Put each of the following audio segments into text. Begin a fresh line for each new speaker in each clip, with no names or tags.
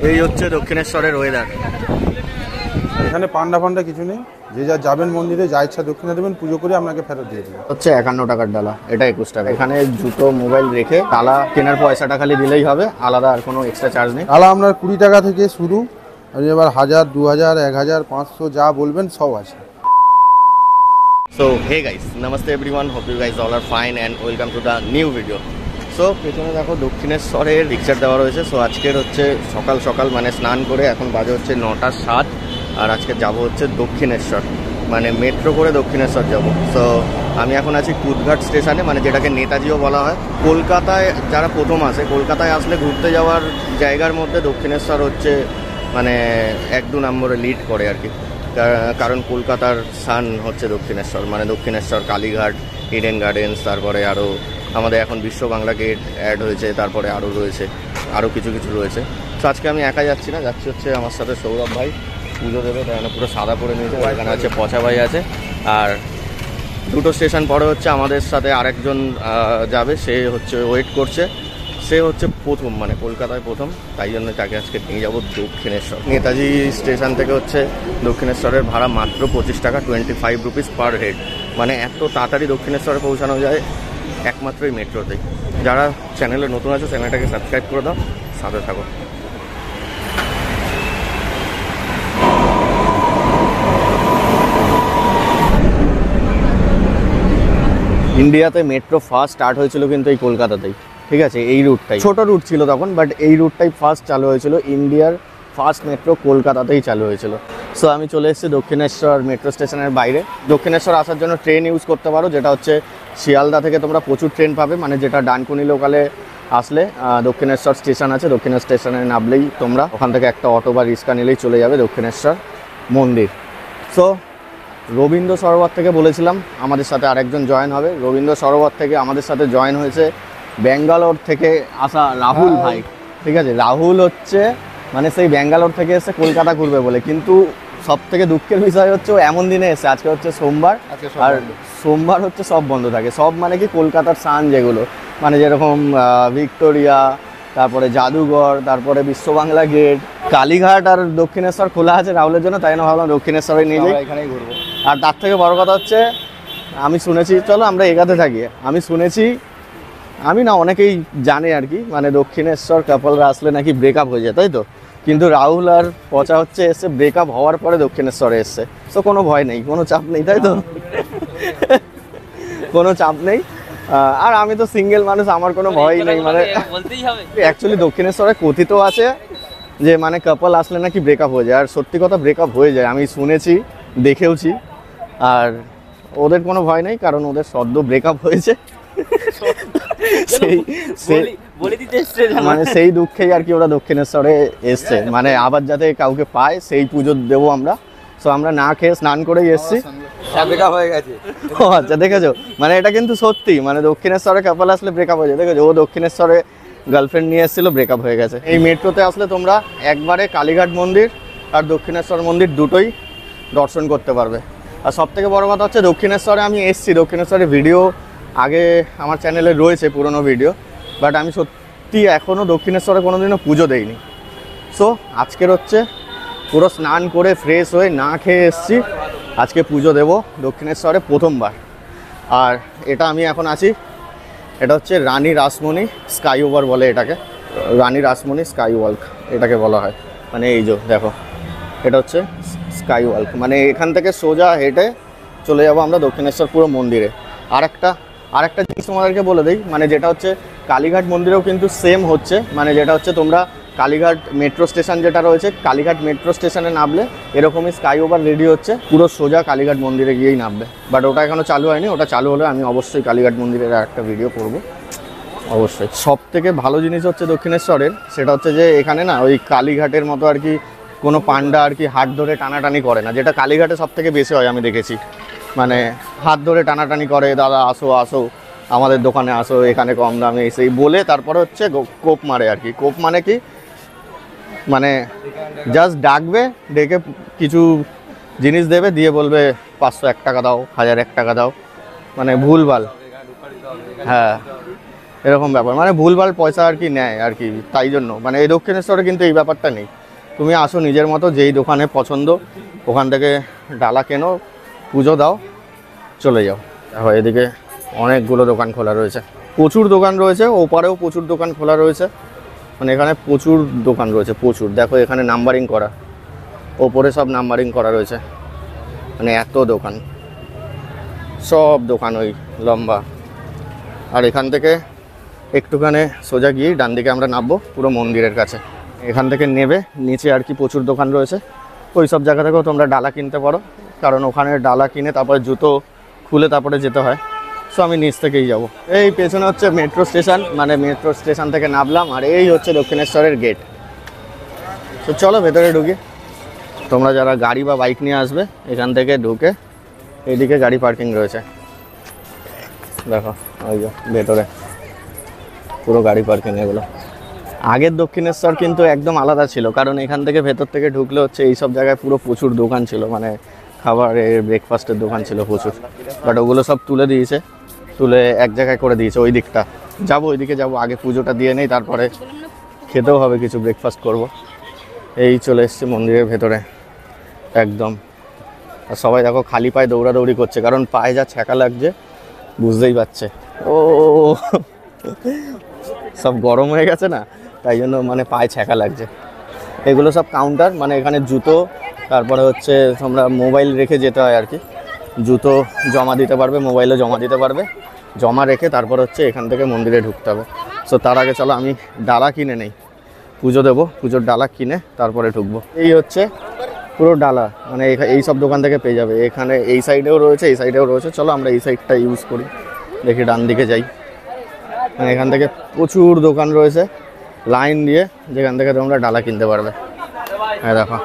এই হচ্ছে দক্ষিণেশ্বরের ওয়েদার।
এখানে পান্ডা ফান্ডা কিছু নেই, যে যা যাবেন মন্দিরে, যা ইচ্ছা দক্ষিণা দেবেন, পুজো করে আপনাকে ফেরত দিয়ে দেবেন।
হচ্ছে 51 টাকার ডালা, এটা 21 টাকা। এখানে জুতো মোবাইল রেখে ডালা কেনার পয়সাটা খালি দিলেই হবে, আলাদা আর কোনো এক্সট্রা চার্জ নেই।
ডালা আপনার 20 টাকা থেকে শুরু, আপনি এবার 1000, 2000, 1000, 500 যা বলবেন সব আছে।
So hey guys, namaste everyone, hope you guys all are fine and welcome to the new video. So পেছনে দেখো দক্ষিণেশ্বরের পিকচার দেওয়া রয়েছে। সো আজকের হচ্ছে সকাল সকাল মানে স্নান করে এখন বাজে হচ্ছে 9:07 আর আজকে যাব হচ্ছে দক্ষিণেশ্বর, মানে মেট্রো করে দক্ষিণেশ্বর যাব। সো আমি এখন আছি কুদঘাট স্টেশনে, মানে যেটাকে নেতাজিও বলা হয়। কলকাতায় যারা প্রথম আসে, কলকাতায় আসলে ঘুরতে যাওয়ার জায়গার মধ্যে দক্ষিণেশ্বর হচ্ছে মানে 1-2 নম্বরে লিড করে আর কি, কারণ কলকাতার সান হচ্ছে দক্ষিণেশ্বর। মানে দক্ষিণেশ্বর, কালীঘাট, ইডেন গার্ডেন্স, তারপরে আরও আমাদের এখন বিশ্ব বাংলা গেট অ্যাড হয়েছে, তারপরে আরও রয়েছে, আরও কিছু রয়েছে। তো আজকে আমি একা যাচ্ছি না, যাচ্ছি হচ্ছে আমার সাথে সৌরভ ভাই, পুজো দেবে, তাই পুরো সাদা পরে নিয়েছে। এখানে আছে পচা ভাই আছে, আর 2টো স্টেশন পরে হচ্ছে আমাদের সাথে আরেকজন যাবে, সে হচ্ছে ওয়েট করছে। সে হচ্ছে প্রথম, মানে কলকাতায় প্রথম, তাই জন্য তাকে আজকে নিয়ে যাবো দক্ষিণেশ্বর। নেতাজি স্টেশন থেকে হচ্ছে দক্ষিণেশ্বরের ভাড়া মাত্র 25 টাকা, 25 রুপিস পার হেড। মানে এত তাড়াতাড়ি দক্ষিণেশ্বরে পৌঁছানো যায় একমাত্র এই মেট্রোতেই। যারা চ্যানেলে নতুন আছে চ্যানেলটাকে সাবস্ক্রাইব করে দাও, সাথে থাকো। ইন্ডিয়াতে মেট্রো ফার্স্ট স্টার্ট হয়েছিল কিন্তু এই কলকাতাতেই, ঠিক আছে? এই রুটটাই ছোট রুট ছিল তখন, বাট এই রুটটাই ফার্স্ট চালু হয়েছিল। ইন্ডিয়ার ফার্স্ট মেট্রো কলকাতাতেই চালু হয়েছিল। সো আমি চলে এসেছি দক্ষিণেশ্বর মেট্রো স্টেশনের বাইরে। দক্ষিণেশ্বর আসার জন্য ট্রেন ইউজ করতে পারো, যেটা হচ্ছে শিয়ালদা থেকে তোমরা প্রচুর ট্রেন পাবে, মানে যেটা ডানকুনি লোকালে আসলে দক্ষিণেশ্বর স্টেশন আছে, দক্ষিণেশ্বর স্টেশনে নামলেই তোমরা ওখান থেকে একটা অটো বা রিক্সা নিলেই চলে যাবে দক্ষিণেশ্বর মন্দির। সো রবীন্দ্র সরোবর থেকে বলেছিলাম আমাদের সাথে আরেকজন জয়েন হবে। রবীন্দ্র সরোবর থেকে আমাদের সাথে জয়েন হয়েছে ব্যাঙ্গালোর থেকে আসা রাহুল ভাই, ঠিক আছে? রাহুল হচ্ছে মানে সেই ব্যাঙ্গালোর থেকে এসে কলকাতা ঘুরবে বলে, কিন্তু সব থেকে দুঃখের বিষয় হচ্ছে ও এমন দিনে এসে, আজকে হচ্ছে সোমবার, আর সোমবার হচ্ছে সব বন্ধ থাকে। সব মানে কি কলকাতার সান যেগুলো, মানে যেরকম ভিক্টোরিয়া, তারপরে জাদুঘর, তারপরে বিশ্ব বাংলা গেট, কালীঘাট আর দক্ষিণেশ্বর খোলা আছে রাহুলের জন্য, তাই না ভাবলাম দক্ষিণেশ্বরে নিয়ে যাই, এখানেই ঘুরবো। আর তার থেকে বড় কথা হচ্ছে আমি শুনেছি, চলো আমরা এগাতে থাকি, আমি শুনেছি, আমি না অনেকেই জানে আর কি, মানে দক্ষিণেশ্বর কাপলরা আসলে নাকি ব্রেকআপ হয়ে যায়, তাই তো? কিন্তু রাহুল আর পচা হচ্ছে এসে ব্রেকআপ হওয়ার পরে দক্ষিণেশ্বরে এসছে। তো কোনো ভয় নেই, কোনো চাপ নেই, তাই তো? কোনো চাপ নেই। আর আমি তো সিঙ্গেল মানুষ, আমার কোনো ভয় নেই। মানে অ্যাকচুয়ালি দক্ষিণেশ্বরে কথিত আছে যে মানে কাপল আসলে নাকি ব্রেকআপ হয়ে যায়, আর সত্যি কথা ব্রেকআপ হয়ে যায়, আমি শুনেছি, দেখেওছি। আর ওদের কোনো ভয় নেই, কারণ ওদের সদ্য ব্রেকআপ হয়েছে। মানে সেই দুঃখেই আর কি ওরা দক্ষিণেশ্বরে এসছে, মানে আবার যাতে কাউকে পায় সেই পুজো দেবো আমরা। সো আমরা না খেয়ে স্নান করেই এসছি। আচ্ছা, দেখেছো? মানে এটা কিন্তু সত্যি, মানে দক্ষিণেশ্বরে কাপল আসলে ব্রেকআপ হয়ে যায়। দেখেছো, ও দক্ষিণেশ্বরে গার্লফ্রেন্ড নিয়ে এসেছিল, ব্রেকআপ হয়ে গেছে। এই মেট্রোতে আসলে তোমরা একবারে কালীঘাট মন্দির আর দক্ষিণেশ্বর মন্দির দুটোই দর্শন করতে পারবে। আর সব থেকে বড় কথা হচ্ছে দক্ষিণেশ্বরে আমি এসেছি, দক্ষিণেশ্বরের ভিডিও আগে আমার চ্যানেলে রয়েছে, পুরনো ভিডিও, বাট আমি সত্যি এখনও দক্ষিণেশ্বরে কোনোদিনও পুজো দেইনি। সো আজকের হচ্ছে পুরো স্নান করে ফ্রেশ হয়ে না খেয়ে এসেছি, আজকে পুজো দেব দক্ষিণেশ্বরে প্রথমবার। আর এটা আমি এখন আছি, এটা হচ্ছে রানী রাসমণি স্কাই ওভার বলে এটাকে, রানী রাসমণি স্কাই ওয়াল্ক এটাকে বলা হয়। মানে এই যে দেখো, এটা হচ্ছে স্কাই ওয়াল্ক, মানে এখান থেকে সোজা হেঁটে চলে যাবো আমরা দক্ষিণেশ্বর পুরো মন্দিরে। আর একটা জিনিস তোমাদেরকে বলে দিই, মানে যেটা হচ্ছে কালীঘাট মন্দিরেও কিন্তু সেম হচ্ছে, মানে যেটা হচ্ছে তোমরা কালীঘাট মেট্রো স্টেশন যেটা রয়েছে, কালীঘাট মেট্রো স্টেশনে নামলে এরকমই স্কাই ওভার রেডি হচ্ছে, পুরো সোজা কালীঘাট মন্দিরে গিয়েই নামবে। বাট ওটা এখনও চালু হয়নি, ওটা চালু হলে আমি অবশ্যই কালীঘাট মন্দিরের একটা ভিডিও করব অবশ্যই। সব থেকে ভালো জিনিস হচ্ছে দক্ষিণেশ্বরের, সেটা হচ্ছে যে এখানে না ওই কালীঘাটের মতো আর কি কোনো পান্ডা আর কি হাত ধরে টানাটানি করে না, যেটা কালীঘাটে সব থেকে বেশি হয় আমি দেখেছি। মানে হাত ধরে টানাটানি করে, দাদা আসো আসো আমাদের দোকানে আসো, এখানে কম দামে সেই বলে তারপরে হচ্ছে কোপ মারে আর কি। কোপ মানে কি, মানে জাস্ট ডাকবে, ডেকে কিছু জিনিস দেবে, দিয়ে বলবে 501 টাকা দাও, 1001 টাকা দাও, মানে ভুলভাল। হ্যাঁ, এরকম ব্যাপার, মানে ভুলভাল পয়সা আর কি নেয় আর কি, তাই জন্য মানে এই দক্ষিণেশ্বরে কিন্তু এই ব্যাপারটা নেই। তুমি আসো নিজের মতো, যেই দোকানে পছন্দ ওখান থেকে ডালা কেনো, পুজো দাও, চলে যাও। দেখো এদিকে অনেকগুলো দোকান খোলা রয়েছে, প্রচুর দোকান রয়েছে, ওপারেও প্রচুর দোকান খোলা রয়েছে, মানে এখানে প্রচুর দোকান রয়েছে প্রচুর। দেখো এখানে নাম্বারিং করা, ওপরে সব নাম্বারিং করা রয়েছে, মানে এত দোকান, সব দোকান ওই লম্বা। আর এখান থেকে একটুখানি সোজা গিয়ে ডান দিকে আমরা নামবো পুরো মন্দিরের কাছে। এখান থেকে নেবে নিচে আর কি প্রচুর দোকান রয়েছে, ওই সব জায়গা থেকেও তোমরা ডালা কিনতে পারো, কারণ ওখানে ডালা কিনে তারপরে জুতো খুলে তারপরে যেতে হয়। সো আমি নিচ থেকেই যাব। এই পেছনে হচ্ছে মেট্রো স্টেশন, মানে মেট্রো স্টেশন থেকে নামলাম, আর এই হচ্ছে দক্ষিণেশ্বরের গেট। তো চলো ভেতরে ঢুকি। তোমরা যারা গাড়ি বা বাইক নিয়ে আসবে এখান থেকে ঢুকে এইদিকে গাড়ি পার্কিং রয়েছে, দেখো ওই যে ভেতরে পুরো গাড়ি পার্কিং। এগুলো আগের দক্ষিণেশ্বর কিন্তু একদম আলাদা ছিল, কারণ এখান থেকে ভেতর থেকে ঢুকলে হচ্ছে এই সব জায়গায় পুরো প্রচুর দোকান ছিল, মানে খাবারের ব্রেকফাস্টের দোকান ছিল প্রচুর, বাট ওগুলো সব তুলে দিয়েছে, তুলে এক জায়গায় করে দিয়েছে। ওই দিকটা যাবো, ওইদিকে যাবো, আগে পুজোটা দিয়ে নেই, তারপরে খেতেও হবে কিছু, ব্রেকফাস্ট করব। এই চলে এসছে মন্দিরের ভেতরে একদম। আর সবাই দেখো খালি পায়ে দৌড়াদৌড়ি করছে, কারণ পায়ে যা ছ্যাঁকা লাগছে বুঝতেই পারছে। ও সব গরম হয়ে গেছে না, তাই জন্য মানে পায়ে ছ্যাঁকা লাগছে। এগুলো সব কাউন্টার, মানে এখানে জুতো, তারপরে হচ্ছে তোমরা মোবাইল রেখে যেতে হয় আর কি, জুতো জমা দিতে পারবে, মোবাইলও জমা দিতে পারবে, জমা রেখে তারপর হচ্ছে এখান থেকে মন্দিরে ঢুকতে হবে। সো তার আগে চলো আমি ডালা কিনে নেই, পুজো দেবো, পুজোর ডালা কিনে তারপরে ঢুকবো। এই হচ্ছে পুরো ডালা, মানে এই সব দোকান থেকে পেয়ে যাবে। এখানে এই সাইডেও রয়েছে, এই সাইডেও রয়েছে। চলো আমরা এই সাইডটা ইউজ করি, দেখি ডান দিকে যাই। এখান থেকে প্রচুর দোকান রয়েছে লাইন দিয়ে, যেখান থেকে তোমরা ডালা কিনতে পারবে। হ্যাঁ দেখো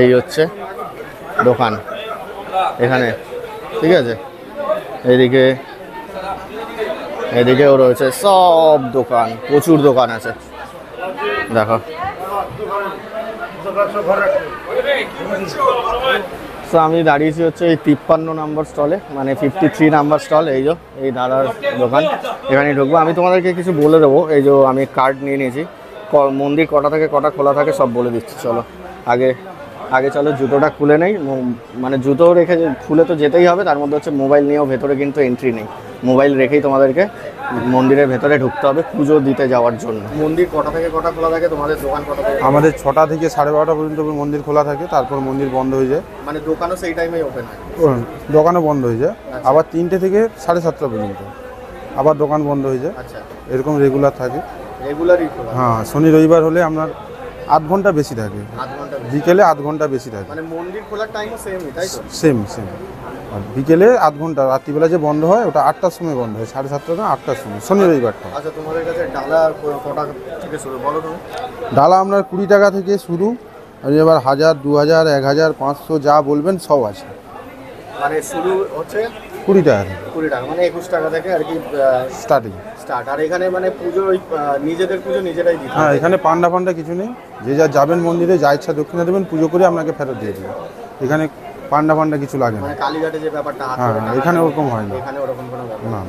এই হচ্ছে দোকান এখানে, ঠিক আছে। এইদিকে এদিকেও রয়েছে সব দোকান, প্রচুর দোকান আছে দেখো। তো আমি দাঁড়িয়েছি হচ্ছে এই 53 নম্বর স্টলে, মানে 53 নাম্বার স্টল। এই যে এই দাদার দোকান, এখানে ঢুকবো। আমি তোমাদেরকে কিছু বলে দেবো, এই যে আমি কার্ড নিয়ে নিয়েছি, মন্দির কটা থেকে কটা খোলা থাকে সব বলে দিচ্ছি। চলো আগে চলো জুতোটা খুলে নেই, মানে জুতো রেখে খুলে তো যেতেই হবে, তার মধ্যে হচ্ছে মোবাইল নিয়েও ভেতরে কিন্তু এন্ট্রি নেই, মোবাইল রেখেই তোমাদেরকে মন্দিরের ভেতরে ঢুকতে হবে পুজো দিতে যাওয়ার জন্য। মন্দির কটা থেকে কটা খোলা থাকে, তোমাদের দোকান কটা থেকে?
আমাদের 6টা থেকে 12:30 পর্যন্ত মন্দির খোলা থাকে, তারপর মন্দির বন্ধ হয়ে যায়।
মানে দোকানও সেই টাইমেই ওপেন হয়?
দোকানও বন্ধ হয়ে যায়, আবার 3টে থেকে 7:30 পর্যন্ত আবার দোকান বন্ধ হয়ে যায়।
আচ্ছা,
এরকম রেগুলার থাকে।
রেগুলারই খোলা?
হ্যাঁ, শনি রবিবার হলে আপনার 8 ঘন্টা বেশি থাকে,
8 ঘন্টা
বিকেলে 8 ঘন্টা বেশি থাকে।
মানে মন্দির খোলার টাইমও সেমই, তাই তো?
সেম। আর বিকেলে 8 ঘন্টা, রাত্রিবেলা যে বন্ধ হয় ওটা 8টার সময় বন্ধ হয়, 7:30 না 8টার সময়, শনি রবিবারটা।
আচ্ছা, তোমাদের কাছে ডালা কটা থেকে শুরু বলো তুমি?
ডালা আপনার 20 টাকা থেকে শুরু, আর এবার 1000, 2000, 1000, 500 যা বলবেন সব আছে।
মানে শুরু হচ্ছে
20 টাকা থেকে,
20 টাকা, মানে 21 টাকা থেকে আর কি
স্টার্টিং
স্টার্ট। আর এখানে মানে পুজো নিজেদের পুজো নিজেরাই দিতে
হ্যাঁ,
হয়?
এখানে পান্ডা কিছু নেই, যে যা যাবেন মন্দিরে, যা ইচ্ছা দক্ষিণা দেবেন, পুজো করে আপনাকে ফেরত দিয়ে দেবে। এখানে পান্ডা কিছু লাগে না।
মানে কালীঘাটে যে ব্যাপারটা হাত
হ্যাঁ,
ধরে টাকা
এখানে ওরকম হয় না।
এখানে ওরকম কোনো ব্যাপার
না।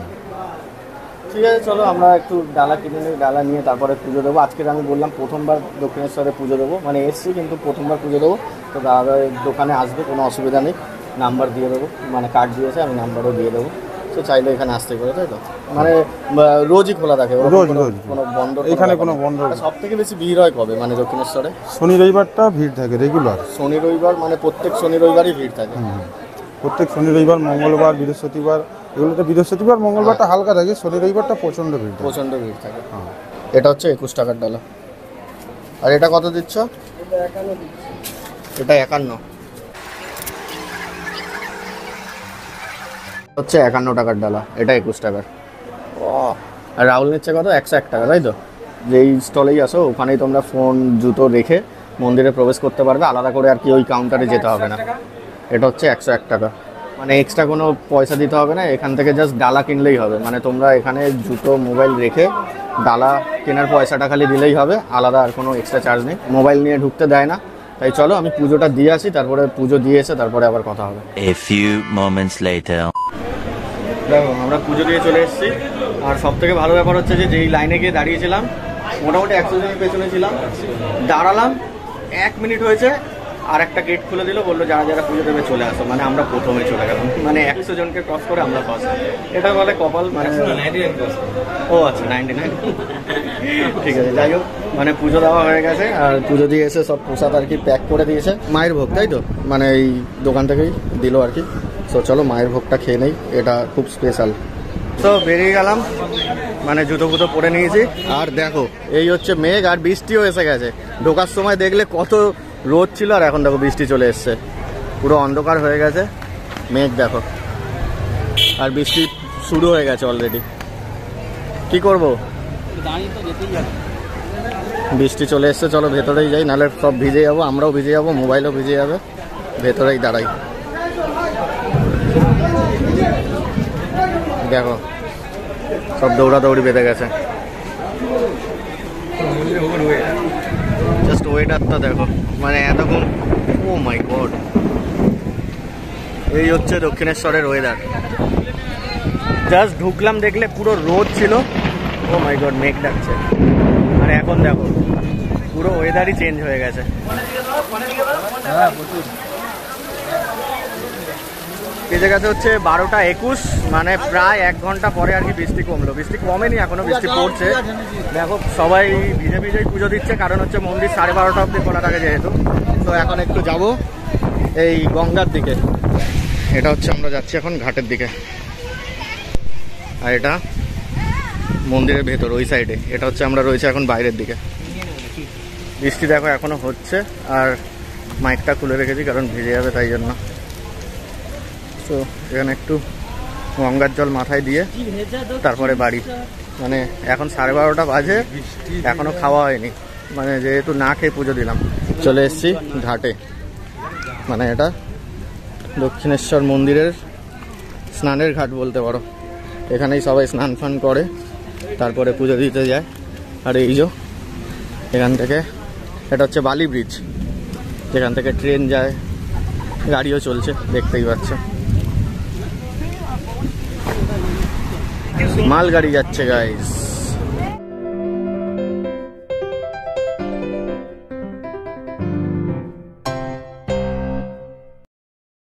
ঠিক আছে, চলো আমরা একটু ডালা কিনে নিই, ডালা নিয়ে তারপরে পুজো দেবো। আজকে আমি বললাম প্রথমবার দক্ষিণেশ্বরে পুজো দেবো, মানে এসছি কিন্তু প্রথমবার পুজো দেবো। তো দাদা দোকানে আসবে, কোনো অসুবিধা নেই, নাম্বার দিয়ে দেবো, মানে কার্ড দিয়েছে, আমি নাম্বারও দিয়ে দেবো। তো চাইলে এখানে আসতে পারে, তাই তো? মানে রোজই খোলা থাকে?
রোজ
কোনো বন্ধ?
এখানে কোনো বন্ধ।
সব থেকে বেশি ভিড় হয় কবে মানে দক্ষিণেশ্বরে?
শনি রবিবারটা ভিড় থাকে রেগুলার।
শনি রবিবার, মানে প্রত্যেক শনি রবিবারই ভিড় থাকে?
প্রত্যেক শনি রবিবার, মঙ্গলবার, বৃহস্পতিবার, এগুলোতে বৃহস্পতিবার মঙ্গলবারটা হালকা থাকে, শনি রবিবারটা প্রচণ্ড ভিড় থাকে।
প্রচণ্ড ভিড় থাকে। এটা হচ্ছে 21 টাকার ডালা। আর এটা কত দিচ্ছ? এটা 51 হচ্ছে 51 টাকার ডালা, এটা 21 টাকার। ও, আর রাহুল নিচ্ছে কত? 101 টাকা, তাই তো? যেই স্টলেই আসো ওখানেই তোমরা ফোন জুতো রেখে মন্দিরে প্রবেশ করতে পারবে, আলাদা করে আর কি ওই কাউন্টারে যেতে হবে না। এটা হচ্ছে 101 টাকা, মানে এক্সট্রা কোনো পয়সা দিতে হবে না, এখান থেকে জাস্ট ডালা কিনলেই হবে। মানে তোমরা এখানে জুতো মোবাইল রেখে ডালা কেনার পয়সাটা খালি দিলেই হবে, আলাদা আর কোনো এক্সট্রা চার্জ নেই। মোবাইল নিয়ে ঢুকতে দেয় না। তাই চলো আমি পুজোটা দিয়ে আসি, তারপরে পুজো দিয়ে এসে তারপরে আবার কথা হবে।
A few moments later.
দেখো আমরা পুজো দিয়ে চলে এসেছি, আর সব থেকে ভালো ব্যাপার হচ্ছে যে যেই লাইনে গিয়ে দাঁড়িয়েছিলাম মোটামুটি 100 জনের পেছনে ছিলাম, দাঁড়ালাম 1 মিনিট হয়েছে আর একটা গেট খুলে দিল, বললো যারা যারা পুজো দেবে চলে আসো, মানে আমরা প্রথমে চলে গেলাম, মানে 100 জনকে ক্রস করে আমরা ফার্স্ট। এটা বলে কপাল, মানে ও আচ্ছা 99 ঠিক আছে। যাই হোক, মানে পুজো দেওয়া হয়ে গেছে, আর পুজো দিয়ে এসে সব প্রসাদ আর কি প্যাক করে দিয়েছে, মায়ের ভোগ তাই তো, মানে এই দোকান থেকেই দিল আর কি। তো চলো মায়ের ভোগটা খেয়ে নেই, এটা খুব স্পেশাল। তো বেরিয়ে গেলাম, মানে জুতো ফুতো পরে নিয়েছি, আর দেখো এই হচ্ছে মেঘ, আর বৃষ্টিও এসে গেছে। ঢোকার সময় দেখলে কত রোদ ছিল, আর এখন দেখো বৃষ্টি চলে এসছে, পুরো অন্ধকার হয়ে গেছে, মেঘ দেখো, আর বৃষ্টি শুরু হয়ে গেছে অলরেডি। কি করব, বৃষ্টি চলে এসছে, চলো ভেতরেই যাই, নাহলে সব ভিজে যাবো, আমরাও ভিজে যাবো, মোবাইলও ভিজে যাবে। ভেতরেই দাঁড়াই, দেখো সব দৌড়াদৌড়ি বেঁধে গেছে। জাস্ট ওয়েদারটা দেখো, মানে এতক্ষণ, ও মাই গড, এই হচ্ছে দক্ষিণেশ্বরের ওয়েদার। জাস্ট ঢুকলাম দেখলে পুরো রোদ ছিল, ও মাই গড মেঘ ডাকছে, আর এখন দেখো পুরো ওয়েদারই চেঞ্জ হয়ে গেছে। বেজে গেছে হচ্ছে 12টা 21, মানে প্রায় 1 ঘন্টা পরে আর কি বৃষ্টি কমলো। বৃষ্টি কমেনি এখনো, বৃষ্টি পড়ছে। দেখো সবাই ভিজে ভিজেই পুজো দিচ্ছে, কারণ হচ্ছে মন্দির 12:30 অবধি খোলা থাকে যেহেতু। তো এখন একটু যাব এই গঙ্গার দিকে, এটা হচ্ছে আমরা যাচ্ছি এখন ঘাটের দিকে, আর এটা মন্দিরের ভেতর ওই সাইডে, এটা হচ্ছে আমরা রয়েছে এখন বাইরের দিকে। বৃষ্টি দেখো এখনো হচ্ছে, আর মাইকটা খুলে রেখেছি কারণ ভিজে যাবে তাই জন্য। তো এখানে একটু গঙ্গার জল মাথায় দিয়ে তারপরে বাড়ি, মানে এখন 12:30 বাজে, এখনো খাওয়া হয়নি, মানে যেহেতু না খেয়ে পুজো দিলাম। চলে এসেছি ঘাটে, মানে এটা দক্ষিণেশ্বর মন্দিরের স্নানের ঘাট বলতে পারো। এখানেই সবাই স্নান ফান করে তারপরে পুজো দিতে যায়। আর এই যে এখান থেকে, এটা হচ্ছে বালি ব্রিজ, যেখান থেকে ট্রেন যায়, গাড়িও চলছে, দেখতেই পাচ্ছ মালগাড়ি যাচ্ছে গাইস।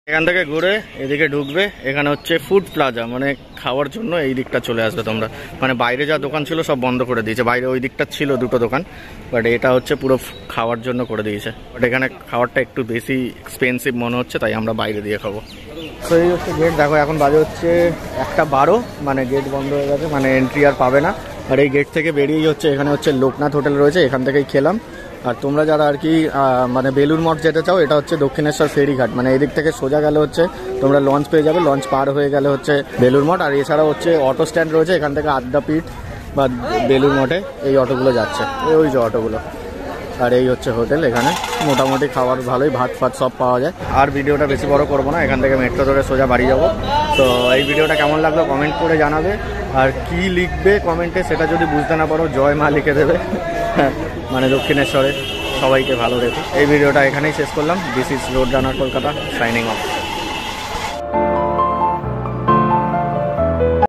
এখান থেকে ঘুরে এদিকে ঢুকবে, এখানে হচ্ছে ফুড প্লাজা, মানে খাওয়ার জন্য এই দিকটা চলে আসবে তোমরা। মানে বাইরে যা দোকান ছিল সব বন্ধ করে দিয়েছে, বাইরে ওই দিকটা ছিল 2টো দোকান, বাট এটা হচ্ছে পুরো খাওয়ার জন্য করে দিয়েছে। বাট এখানে খাওয়ারটা একটু বেশি এক্সপেন্সিভ মনে হচ্ছে, তাই আমরা বাইরে দিয়ে খাবো। তো এই হচ্ছে গেট, দেখো এখন বাজে হচ্ছে 1:12, মানে গেট বন্ধ হয়ে গেছে, মানে এন্ট্রি আর পাবে না। আর এই গেট থেকে বেরিয়েই হচ্ছে এখানে হচ্ছে লোকনাথ হোটেল রয়েছে, এখান থেকেই খেলাম। আর তোমরা যারা আর কি মানে বেলুর মঠ যেতে চাও, এটা হচ্ছে দক্ষিণেশ্বর ফেরিঘাট, মানে এদিক থেকে সোজা গেলে হচ্ছে তোমরা লঞ্চ পেয়ে যাবে, লঞ্চ পার হয়ে গেলে হচ্ছে বেলুর মঠ। আর এছাড়াও হচ্ছে অটো স্ট্যান্ড রয়েছে, এখান থেকে আদ্যাপীঠ বা বেলুর মঠে এই অটোগুলো যাচ্ছে, ওই যে অটোগুলো। আর এই হচ্ছে হোটেল, এখানে মোটামুটি খাবার ভালোই, ভাত ফাত সব পাওয়া যায়। আর ভিডিওটা বেশি বড় করবো না, এখান থেকে মেট্রো ধরে সোজা বাড়ি যাবো। তো এই ভিডিওটা কেমন লাগলো কমেন্ট করে জানাবে, আর কি লিখবে কমেন্টে সেটা যদি বুঝতে না পারো জয় মা লিখে দেবে। মানে দক্ষিণেশ্বরে সবাইকে ভালো রেখো। এই ভিডিওটা এখানেই শেষ করলাম। This is road runner Kolkata, signing off.